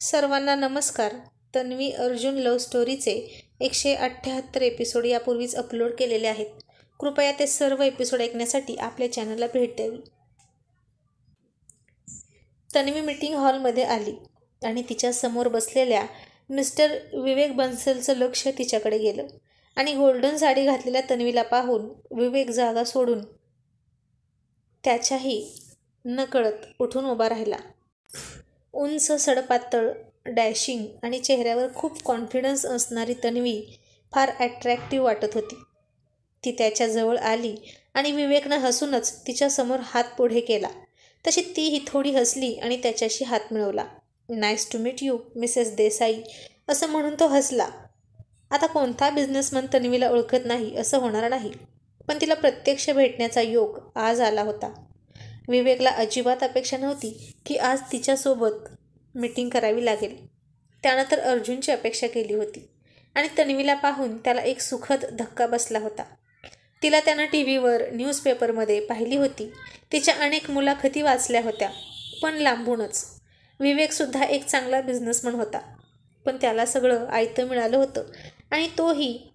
सर्वांना नमस्कार. Tanvi Arjun love स्टोरीचे 178 episode यापूर्वीच अपलोड केलेले आहेत. कृपया ते सर्व एपिसोड ऐकण्यासाठी आपल्या चॅनलला भेट द्यावी. तन्वी मीटिंग हॉलमध्ये आली आणि तिच्या समोर बसलेल्या मिस्टर विवेक बन्सलचं लक्ष तिच्याकडे गेलं आणि गोल्डन साडी घातलेल्या तन्वीला पाहून विवेक जागा सोडून त्याच्याही नकळत उठून उभा राहिला. उंच, सडपातळ, डॅशिंग आणि चेहऱ्यावर खूप कॉन्फिडन्स असणारी तन्वी फार अट्रॅक्टिव्ह वाटत होती. ती त्याच्याजवळ आली आणि विवेकनं हसूनच तिच्यासमोर हात पुढे केला. तशी तीही थोडी हसली आणि त्याच्याशी हात मिळवला. Nice to meet you Mrs Desai असं म्हणून तो हसला. आता कोणता बिझनेसमन तन्वीला ओळखत नाही असं होणार नाही, पण तिला प्रत्यक्ष भेटण्याचा योग आज आला होता. विवेकला अजिबात अपेक्षा नव्हती की आज तिच्यासोबत मीटिंग करावी लागेल. त्यानं तर अर्जुनची अपेक्षा केली होती आणि तन्वीला पाहून त्याला एक सुखद धक्का बसला होता. तिला त्यानं टीव्हीवर, न्यूजपेपरमध्ये पाहिली होती. तिच्या अनेक मुलाखती वाचल्या होत्या, पण लांबूनच. विवेकसुद्धा एक चांगला बिझनेसमन होता, पण त्याला सगळं आयतं मिळालं होतं आणि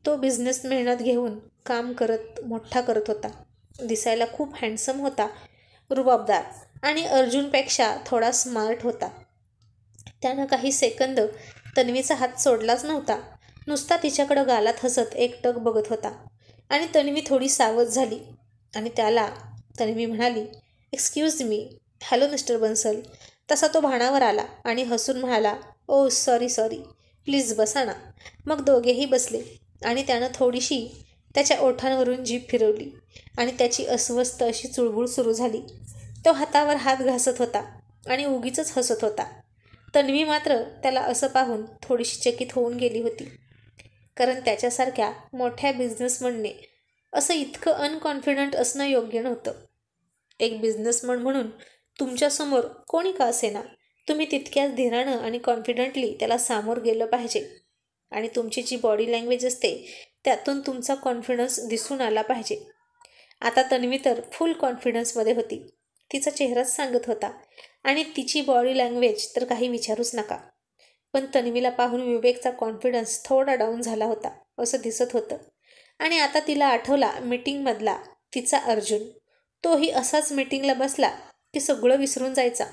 तो बिझनेस मेहनत घेऊन काम करत मोठा करत होता. दिसायला खूप हँडसम होता, रुबाबदार आणि अर्जुनपेक्षा थोडा स्मार्ट होता. त्यानं काही सेकंद तन्वीचा हात सोडलाच नव्हता. नुसता तिच्याकडं गालात हसत एकटक बघत होता आणि तन्वी थोडी सावध झाली आणि त्याला तन्वी म्हणाली, excuse me, hello mister Bansal. तसा तो भानावर आला आणि हसून म्हणाला, ओ सॉरी, प्लीज बसा ना. मग दोघेही बसले आणि त्यानं थोडीशी त्याच्या ओठांवरून जीभ फिरवली आणि त्याची अस्वस्थ अशी चुळबुळ सुरू झाली. तो हातावर हात घासत होता आणि उगीचच हसत होता. तन्वी मात्र त्याला असं पाहून थोडीशी चकित होऊन गेली होती, कारण त्याच्यासारख्या मोठ्या बिझनेसमनने असं इतकं अनकॉन्फिडंट असणं योग्य नव्हतं. एक बिझनेसमन म्हणून तुमच्यासमोर कोणी का असेना, तुम्ही तितक्याच धीरानं आणि कॉन्फिडंटली त्याला सामोर गेलं पाहिजे आणि तुमची जी बॉडी लँग्वेज असते त्यातून तुमचा कॉन्फिडन्स दिसून आला पाहिजे. आता तन्वी तर फुल कॉन्फिडन्समध्ये होती. तिचा चेहराच सांगत होता आणि तिची बॉडी लँग्वेज तर काही विचारूच नका. पण तन्वीला पाहून विवेकचा कॉन्फिडन्स थोडा डाऊन झाला होता असं दिसत होतं. आणि आता तिला आठवला मीटिंगमधला तिचा अर्जुन. तोही असाच मीटिंगला बसला की सगळं विसरून जायचा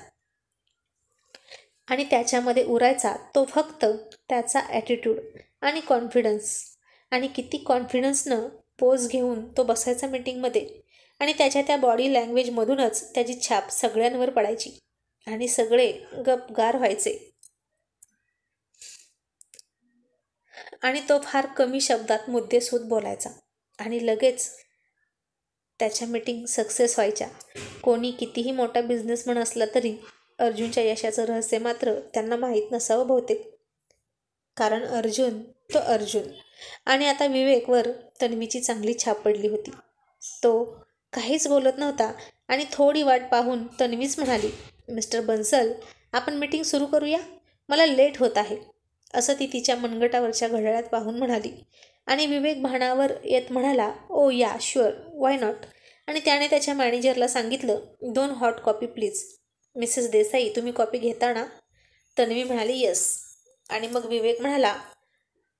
आणि त्याच्यामध्ये उरायचा तो फक्त त्याचा ॲटिट्यूड आणि कॉन्फिडन्स. आणि किती कॉन्फिडन्सनं पोज घेऊन तो बसायचा मीटिंगमध्ये आणि त्याच्या त्या बॉडी लँग्वेजमधूनच त्याची छाप सगळ्यांवर पडायची आणि सगळे गपगार व्हायचे. आणि तो फार कमी शब्दात मुद्देसूद बोलायचा आणि लगेच त्याच्या मीटिंग सक्सेस व्हायच्या. कोणी कितीही मोठा बिझनेसमन असला तरी अर्जुनच्या यशाचं रहस्य मात्र त्यांना माहीत नसावं बहुतेक, कारण तो अर्जुन. आणि आता विवेकवर तन्वीची चांगली छाप पडली होती. तो काहीच बोलत नव्हता आणि थोडी वाट पाहून तन्वीच म्हणाली, मिस्टर बन्सल, आपण मीटिंग सुरू करूया, मला लेट होत आहे असं ती तिच्या मनगटावरच्या घड्याळात पाहून म्हणाली. आणि विवेक भानावर येत म्हणाला, ओ या शुअर, वाय नॉट. आणि त्याने त्याच्या मॅनेजरला सांगितलं, 2 hot coffee please. Mrs Desai, तुम्ही कॉफी घेता ना? तन्वी म्हणाली, येस. आणि मग विवेक म्हणाला,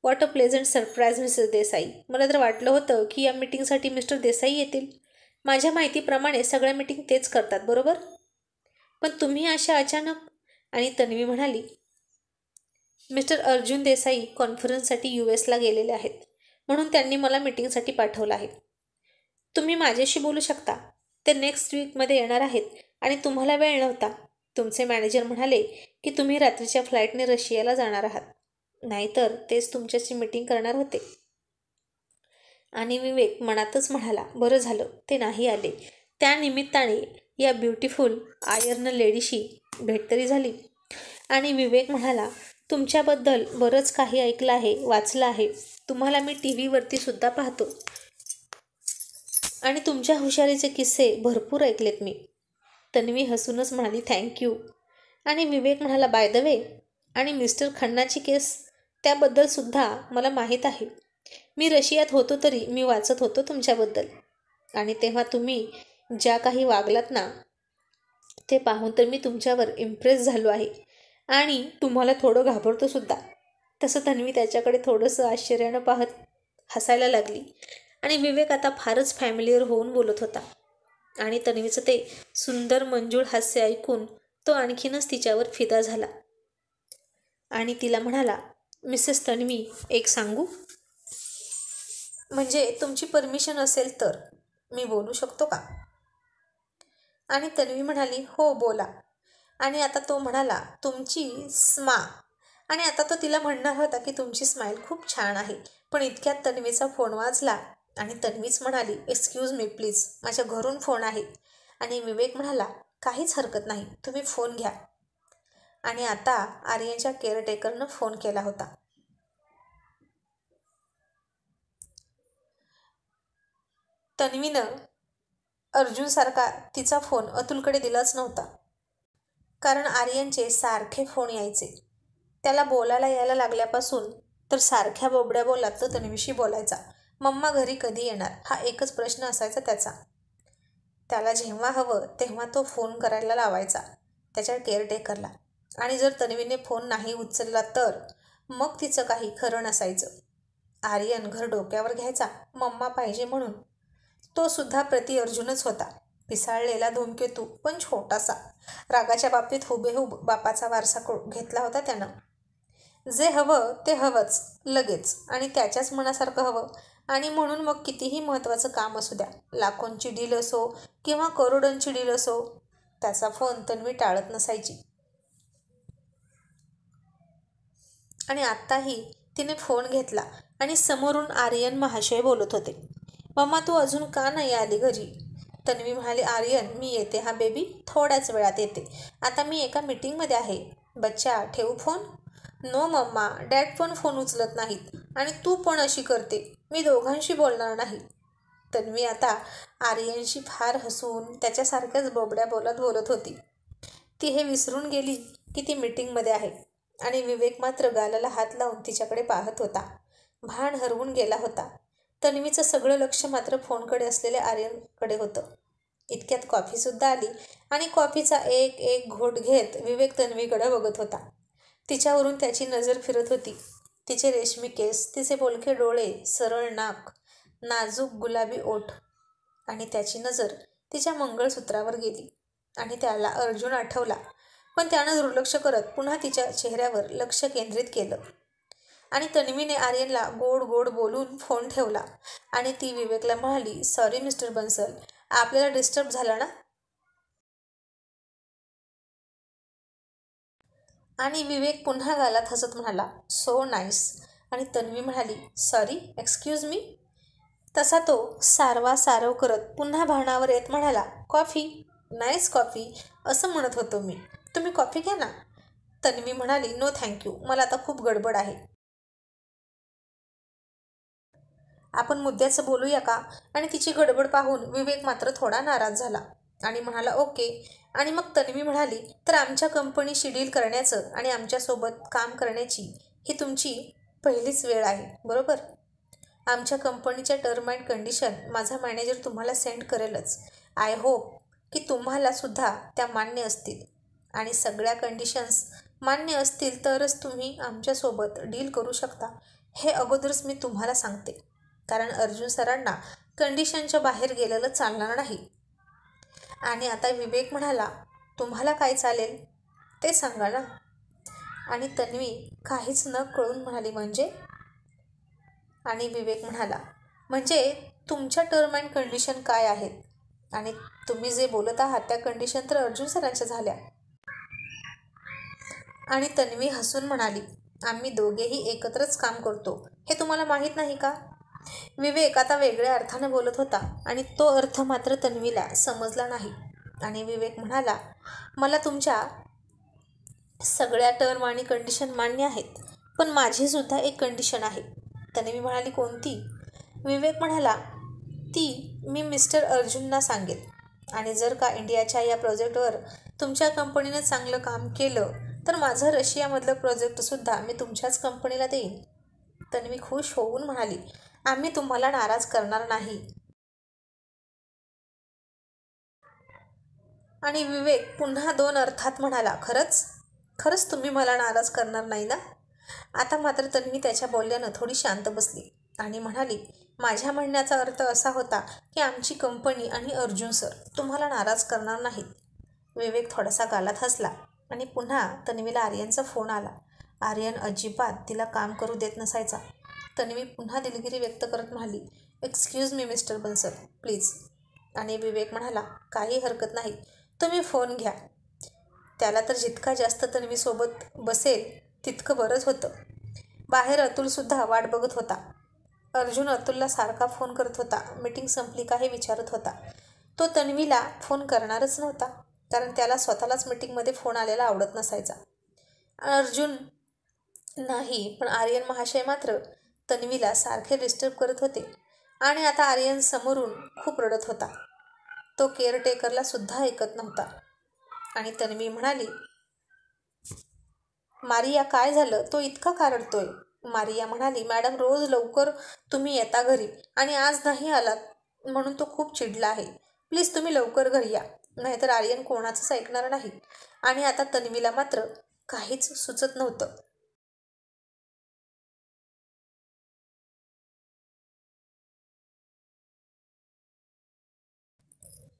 what a pleasant surprise Mrs Desai. मला तर वाटलं होतं की या मीटिंगसाठी मिस्टर देसाई येतील. माझ्या माहितीप्रमाणे सगळ्या मीटिंग तेच करतात, बरोबर? पण तुम्ही अशा अचानक. आणि तन्वी म्हणाली, मिस्टर अर्जुन देसाई कॉन्फरन्ससाठी US ला गेलेले आहेत, म्हणून त्यांनी मला मीटिंगसाठी पाठवलं आहे. तुम्ही माझ्याशी बोलू शकता. ते नेक्स्ट वीकमध्ये येणार आहेत आणि तुम्हाला वेळ नव्हता. तुमचे मॅनेजर म्हणाले की तुम्ही रात्रीच्या फ्लाईटने रशियाला जाणार आहात, नाहीतर तेच तुमच्याशी मीटिंग करणार होते. आणि विवेक मनातच म्हणाला, बरं झालं ते नाही आले. त्या निमित्ताने या ब्युटिफुल आयर्न लेडीशी भेट तरी झाली. आणि विवेक म्हणाला, तुमच्याबद्दल बरंच काही ऐकलं आहे, वाचलं आहे. तुम्हाला मी टीव्हीवरती सुद्धा पाहतो आणि तुमच्या हुशारीचे किस्से भरपूर ऐकलेत मी. तन्वी हसूनच म्हणाली, थँक्यू. आणि विवेक म्हणाला, बाय द वे, आणि मिस्टर खन्नाची केस, त्याबद्दल सुद्धा मला माहीत आहे. मी रशियात होतो तरी मी वाचत होतो तुमच्याबद्दल आणि तेव्हा तुम्ही ज्या काही वागलात ना, ते पाहून तर मी तुमच्यावर इम्प्रेस झालो आहे. आणि तुम्हाला थोडं घाबरतो सुद्धा. तसं तन्वी त्याच्याकडे थोडंसं आश्चर्यानं पाहत हसायला लागली आणि विवेक आता फारच फॅमिलियर होऊन बोलत होता. आणि तन्वीचं ते सुंदर मंजूळ हास्य ऐकून तो आणखीनच तिच्यावर फिदा झाला आणि तिला म्हणाला, मिसेस तन्वी, एक सांगू? म्हणजे तुमची परमिशन असेल तर मी बोलू शकतो का? आणि तन्वी म्हणाली, हो बोला. आणि आता तो म्हणाला, तुमची आणि आता तो तिला म्हणणार होता की तुमची स्माईल खूप छान आहे, पण इतक्यात तन्वीचा फोन वाजला आणि तन्वीच म्हणाली, एक्सक्यूज मी प्लीज, माझ्या घरून फोन आहे. आणि विवेक म्हणाला, काहीच हरकत नाही, तुम्ही फोन घ्या. आणि आता आर्यनच्या केअरटेकरनं फोन केला होता. तन्वीनं अर्जुनसारखा तिचा फोन अतुलकडे दिलाच नव्हता, कारण आर्यनचे सारखे फोन यायचे. त्याला बोलायला यायला लागल्यापासून तर सारख्या बोबड्या बोलात तो तन्वीशी बोलायचा. मम्मा घरी कधी येणार हा एकच प्रश्न असायचा त्याचा. त्याला जेव्हा हवं तेव्हा तो फोन करायला लावायचा त्याच्या केअरटेकरला. आणि जर तन्वीने फोन नाही उचलला तर मग तिचं काही खरं नसायचं. आर्यन घर डोक्यावर घ्यायचा मम्मा पाहिजे म्हणून. तो सुद्धा प्रति अर्जुनच होता. पिसाळलेला धूमकेतू, पण छोटासा. रागाच्या बाबतीत हुबेहूब बापाचा वारसा घेतला होता त्यानं. जे हवं ते हवंच लगेच आणि त्याच्याच मनासारखं हवं. आणि म्हणून मग कितीही महत्त्वाचं काम असू द्या, लाखोंची डील असो किंवा करोडोंची डील असो, त्याचा फोन तन्वी टाळत नसायची. आणि आत्ताही तिने फोन घेतला आणि समोरून आर्यन महाशय बोलत होते. मम्मा तू अजून का नाही आली घरी? तन्वी म्हणाली, आर्यन मी येते हा बेबी, थोड्याच वेळात येते. आता मी एका मीटिंगमध्ये आहे. बच्चा ठेवू फोन? नो मम्मा, डॅड पण फोन उचलत नाहीत आणि तू पण अशी करते, मी दोघांशी बोलणार नाही. तन्वी आता आर्यनशी फार हसून त्याच्यासारख्याच बोबड्या बोलत होती. ती हे विसरून गेली की ती मीटिंगमध्ये आहे. आणि विवेक मात्र गालाला हात लावून तिच्याकडे पाहत होता. भान हरवून गेला होता. तन्वीचं सगळं लक्ष मात्र फोनकडे असलेल्या आर्यनकडे होतं. इतक्यात कॉफीसुद्धा आली आणि कॉफीचा एक एक घोट घेत विवेक तन्वीकडे बघत होता. तिच्यावरून त्याची नजर फिरत होती. तिचे रेशमी केस, तिचे बोलके डोळे, सरळ नाक, नाजूक गुलाबी ओठ. आणि त्याची नजर तिच्या मंगळसूत्रावर गेली आणि त्याला अर्जुन आठवला. पण त्यानं दुर्लक्ष करत पुन्हा तिच्या चेहऱ्यावर लक्ष केंद्रित केलं. आणि तन्वीने आर्यनला गोड गोड बोलून फोन ठेवला आणि ती विवेकला म्हणाली, सॉरी मिस्टर बन्सल, आपल्याला डिस्टर्ब झाला ना? आणि विवेक पुन्हा गालात हसत म्हणाला, सो नाईस. आणि तन्वी म्हणाली, सॉरी, एक्सक्यूज मी. तसा तो सारवा सारव करत पुन्हा भानावर येत म्हणाला, कॉफी, नाईस कॉफी असं म्हणत होतो मी, तुम्ही कॉफी घ्या ना. तन्वी म्हणाली, नो थँक्यू, मला आता खूप गडबड आहे. आपण मुद्द्याचं बोलूया का? आणि तिची गडबड पाहून विवेक मात्र थोडा नाराज झाला आणि म्हणाला, ओके. आणि मग तन्वी म्हणाली, तर आमच्या कंपनीशी डील करण्याचं आणि आमच्यासोबत काम करण्याची ही तुमची पहिलीच वेळ आहे, बरोबर? आमच्या कंपनीच्या टर्म अँड कंडिशन माझा मॅनेजर तुम्हाला सेंड करेलच. आय होप की तुम्हालासुद्धा त्या मान्य असतील. आणि सगळ्या कंडिशन्स मान्य असतील तरच तुम्ही आमच्यासोबत डील करू शकता, हे अगोदरच मी तुम्हाला सांगते. कारण अर्जुन सरांना कंडिशनच्या बाहेर गेलेलं चालणार नाही. आणि आता विवेक म्हणाला, तुम्हाला काय चालेल ते सांगा ना. आणि तन्वी काहीच न कळून म्हणाली, म्हणजे? आणि विवेक म्हणाला, म्हणजे तुमच्या टर्म अँड कंडिशन काय आहेत? आणि तुम्ही जे बोलत आहात त्या कंडिशन तर अर्जुन सरांच्या झाल्या. आणि तन्वी हसून म्हणाली, आम्ही दोघेही एकत्रच काम करतो, हे तुम्हाला माहीत नाही का? विवेक आता वेगळ्या अर्थाने बोलत होता आणि तो अर्थ मात्र तन्वीला समजला नाही. आणि विवेक म्हणाला, मला तुमच्या सगळ्या टर्म आणि कंडिशन मान्य आहेत, पण माझीसुद्धा एक कंडिशन आहे. तन्वी म्हणाली, कोणती? विवेक म्हणाला, ती मी मिस्टर अर्जुनना सांगेल. आणि जर का इंडियाच्या या प्रोजेक्टवर तुमच्या कंपनीने चांगलं काम केलं तर माझं रशियामधलं प्रोजेक्टसुद्धा मी तुमच्याच कंपनीला देईन. तन्वी खुश होऊन म्हणाली, आम्ही तुम्हाला नाराज करणार नाही. आणि विवेक पुन्हा दोन अर्थात म्हणाला, खरंच? खरंच तुम्ही मला नाराज करणार नाही ना? आता मात्र तन्वी त्याच्या बोलण्यानं थोडी शांत बसली आणि म्हणाली, माझ्या म्हणण्याचा अर्थ असा होता की आमची कंपनी आणि अर्जुन सर तुम्हाला नाराज करणार नाहीत. विवेक थोडासा गालात हसला आणि पुन्हा तन्वीला आर्यनचा फोन आला. आर्यन अजिबात तिला काम करू देत नसायचा. तन्वी पुन्हा दिलगिरी व्यक्त करत म्हणाली, excuse me mister Bansal, please. आणि विवेक म्हणाला, काही हरकत नाही, तुम्ही फोन घ्या. त्याला तर जितका जास्त तन्वीसोबत बसेल तितकं बरंच होतं. बाहेर अतुलसुद्धा वाट बघत होता. अर्जुन अतुलला सारखा फोन करत होता. मीटिंग संपली का हे विचारत होता. तो तन्वीला फोन करणारच नव्हता, कारण त्याला स्वतःलाच मीटिंगमध्ये फोन आलेला आवडत नसायचा. अर्जुन नाही, पण आर्यन महाशय मात्र तन्वीला सारखे डिस्टर्ब करत होते. आणि आता आर्यन समोरून खूप रडत होता. तो केअरटेकरला सुद्धा ऐकत नव्हता. आणि तन्वी म्हणाली, मारिया काय झालं, तो इतका का रडतोय? मारिया म्हणाली, मॅडम रोज लवकर तुम्ही येता घरी आणि आज नाही आलात म्हणून तो खूप चिडला आहे. प्लीज तुम्ही लवकर घरी या, नाहीतर आर्यन कोणाचंच ऐकणार नाही. आणि आता तन्वीला मात्र काहीच सुचत नव्हतं.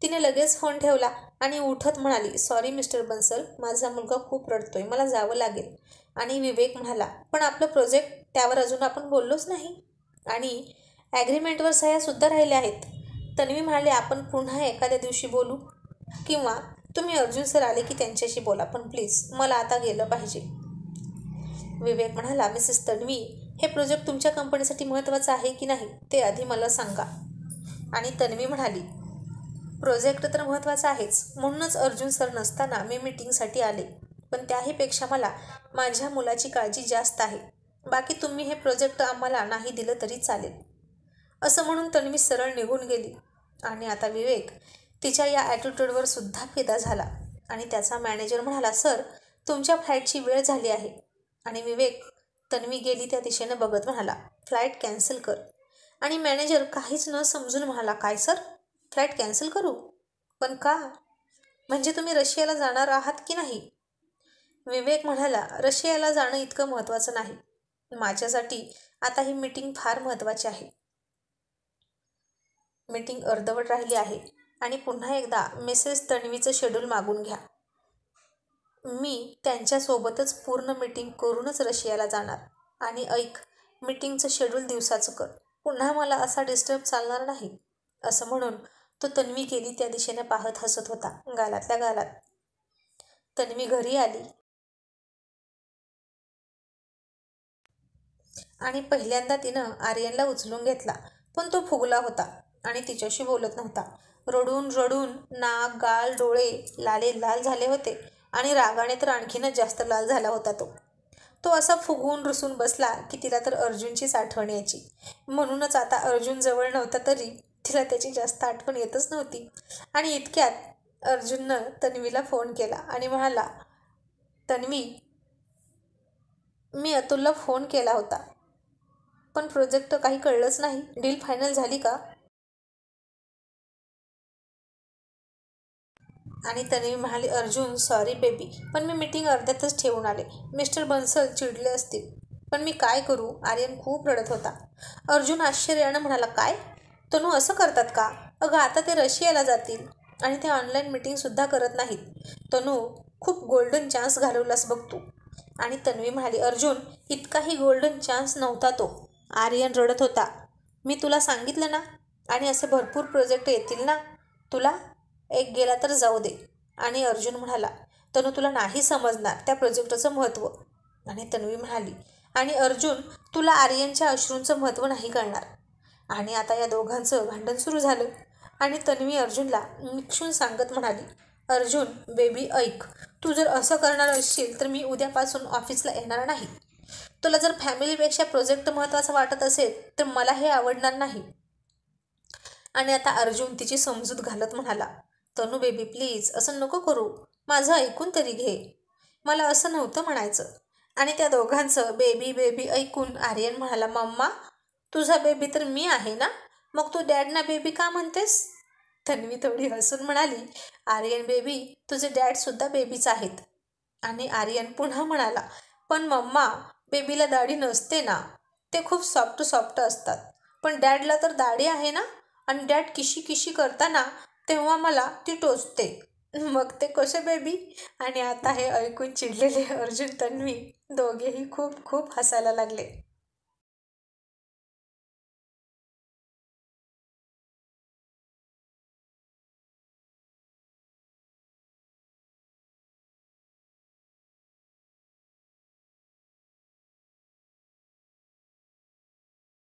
तिने लगेच फोन ठेवला आणि उठत म्हणाली, सॉरी मिस्टर बन्सल, माझा मुलगा खूप रडतोय, मला जावं लागेल. आणि विवेक म्हणाला, पण आपलं प्रोजेक्ट त्यावर अजून आपण बोललोच नाही आणि ॲग्रीमेंटवर सह्यासुद्धा राहिल्या आहेत. तन्वी म्हणाली, आपण पुन्हा एखाद्या दिवशी बोलू किंवा तुम्ही अर्जुन सर आले की त्यांच्याशी बोला, पण प्लीज मला आता गेलं पाहिजे. विवेक म्हणाला, मिसेस तन्वी, हे प्रोजेक्ट तुमच्या कंपनीसाठी महत्त्वाचं आहे की नाही ते आधी मला सांगा. आणि तन्वी म्हणाली, प्रोजेक्ट तर महत्त्वाचा आहेच, म्हणूनच अर्जुन सर नसताना मी मीटिंगसाठी आले, पण त्याहीपेक्षा मला माझ्या मुलाची काळजी जास्त आहे. बाकी तुम्ही हे प्रोजेक्ट आम्हाला नाही दिलं तरी चालेल. असं म्हणून तन्वी सरळ निघून गेली. आणि आता विवेक तिच्या या ॲटिट्यूडवर सुद्धा फिदा झाला. आणि त्याचा मॅनेजर म्हणाला, सर तुमच्या फ्लाईटची वेळ झाली आहे. आणि विवेक तन्वी गेली त्या दिशेनं बघत म्हणाला, फ्लाईट कॅन्सल कर. आणि मॅनेजर काहीच न समजून म्हणाला, काय सर, फ्लाईट कॅन्सल करू? पण का? म्हणजे तुम्ही रशियाला जाणार आहात की नाही? विवेक म्हणाला, रशियाला जाणं इतकं महत्त्वाचं नाही. माझ्यासाठी आता ही मीटिंग फार महत्त्वाची आहे. मीटिंग अर्धवट राहिली आहे आणि पुन्हा एकदा मिसेस तन्वीचं शेड्यूल मागून घ्या. मी त्यांच्यासोबतच पूर्ण मीटिंग करूनच रशियाला जाणार. आणि ऐक, मीटिंगचं शेड्यूल दिवसाचं कर, पुन्हा मला असा डिस्टर्ब चालणार नाही. असं म्हणून तो तन्वी गेली त्या दिशेने पाहत हसत होता, गालातल्या गालात. तन्वी घरी आली आणि पहिल्यांदा तिनं आर्यनला उचलून घेतला, पण तो फुगला होता आणि तिच्याशी बोलत नव्हता. रडून रडून नाक, गाल, डोळे लाल झाले होते आणि रागाने तर आणखीनच जास्त लाल झाला होता तो. तो असा फुगून रुसून बसला की तिला तर अर्जुनचीच आठवण यायची. म्हणूनच आता अर्जुन जवळ नव्हता तरी तिला त्याची जास्त आठवण येतच नव्हती. आणि इतक्यात अर्जुननं तन्वीला फोन केला आणि म्हणाला, तन्वी, मी अतुलला फोन केला होता, पण प्रोजेक्ट काही कळलंच नाही. डील फायनल झाली का? आणि तन्वी म्हणाली, अर्जुन सॉरी बेबी, पण मी मीटिंग अर्ध्यातच ठेवून आले. मिस्टर बन्सल चिडले असतील, पण मी काय करू? आर्यन खूप रडत होता. अर्जुन आश्चर्यानं म्हणाला, काय? तनू असं करतात का? अगं आता ते रशियाला जातील आणि ते ऑनलाईन मीटिंगसुद्धा करत नाहीत. तनू, खूप गोल्डन चान्स घालवलास बघ तू. आणि तन्वी म्हणाली, अर्जुन इतकाही गोल्डन चान्स नव्हता तो. आर्यन रडत होता. मी तुला सांगितलं ना, आणि असे भरपूर प्रोजेक्ट येतील ना तुला, एक गेला तर जाऊ दे. आणि अर्जुन म्हणाला, तनू तुला नाही समजणार त्या प्रोजेक्टचं महत्त्व. आणि तन्वी म्हणाली, आणि अर्जुन तुला आर्यनच्या अश्रूंचं महत्त्व नाही कळणार. आणि आता या दोघांचं भांडण सुरू झालं. आणि तन्वी अर्जुनला निक्षून सांगत म्हणाली, अर्जुन बेबी ऐक, तू जर असं करणार असशील तर मी उद्यापासून ऑफिसला येणार नाही. तुला जर फॅमिलीपेक्षा प्रोजेक्ट महत्त्वाचा वाटत असेल तर मला हे आवडणार नाही. आणि आता अर्जुन तिची समजूत घालत म्हणाला, तनू बेबी प्लीज असं नको करू, माझं ऐकून तरी घे, मला असं नव्हतं म्हणायचं. आणि त्या दोघांचं बेबी बेबी ऐकून आर्यन म्हणाला, मम्मा तुझा बेबी तर मी आहे ना, मग तू डॅडना बेबी का म्हणतेस? तन्वी थोडी हसून म्हणाली, आर्यन बेबी तुझे डॅडसुद्धा बेबीच आहेत. आणि आर्यन पुन्हा म्हणाला, पण मम्मा, बेबीला दाढी नसते ना, ते खूप सॉफ्ट असतात. पण डॅडला तर दाढी आहे ना, आणि डॅड किशी किशी करताना तेव्हा मला ती टोचते. मग ते कसे बेबी? आणि आता हे ऐकून चिडलेले अर्जुन तन्वी दोघेही खूप खूप हसायला लागले.